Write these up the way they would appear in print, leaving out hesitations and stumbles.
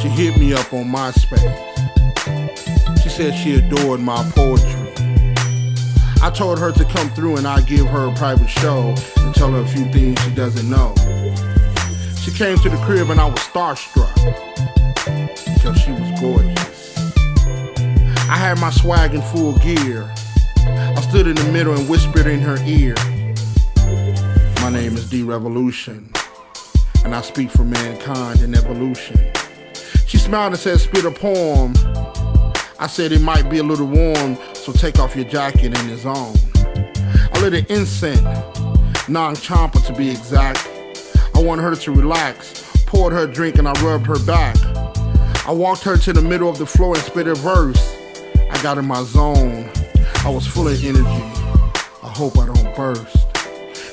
She hit me up on MySpace. She said she adored my poetry. I told her to come through and I'd give her a private show and tell her a few things she doesn't know. She came to the crib and I was starstruck because she was gorgeous. I had my swag in full gear. I stood in the middle and whispered in her ear, "My name is D-Revolution, and I speak for mankind and evolution." She smiled and said, "Spit a poem." I said, "It might be a little warm, so take off your jacket and it's on." I lit an incense, non-chomper to be exact. I wanted her to relax, poured her a drink and I rubbed her back. I walked her to the middle of the floor and spit a verse. I got in my zone. I was full of energy. I hope I don't burst.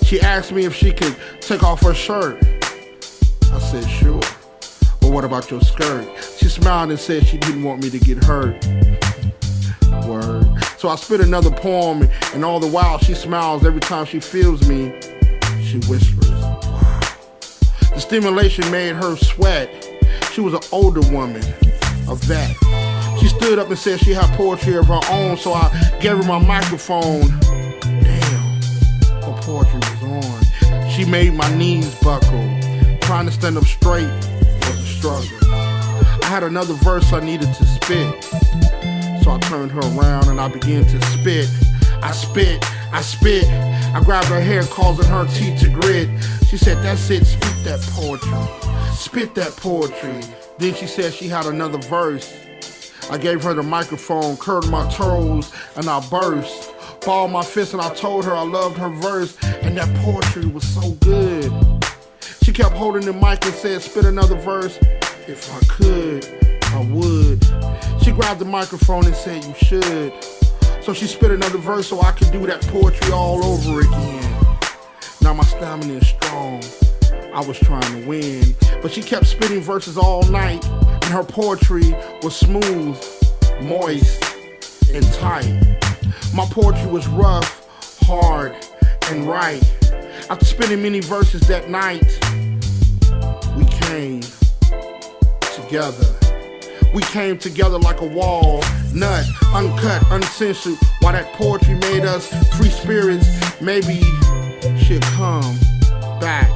She asked me if she could take off her shirt. I said, "Sure. But what about your skirt?" She smiled and said she didn't want me to get hurt. Word. So I spit another poem, and all the while she smiles every time she feels me. She whispers. The stimulation made her sweat. She was an older woman, a vet. She stood up and said she had poetry of her own, so I gave her my microphone. Damn, her poetry was on. She made my knees buckle. Trying to stand up straight was a struggle. I had another verse I needed to spit, so I turned her around and I began to spit. I spit. I grabbed her hair, causing her teeth to grit. She said, "That's it, spit that poetry. Spit that poetry." Then she said she had another verse. I gave her the microphone, curled my toes, and I burst. Balled my fist and I told her I loved her verse, and that poetry was so good. She kept holding the mic and said, "Spit another verse." If I could, I would. She grabbed the microphone and said, "You should." So she spit another verse so I could do that poetry all over again. Now my stamina is strong. I was trying to win, but she kept spitting verses all night, and her poetry was smooth, moist, and tight. My poetry was rough, hard, and right. After spitting many verses that night, we came together. We came together like a wall, nut, uncut, uncensored. While that poetry made us free spirits, maybe she'll come back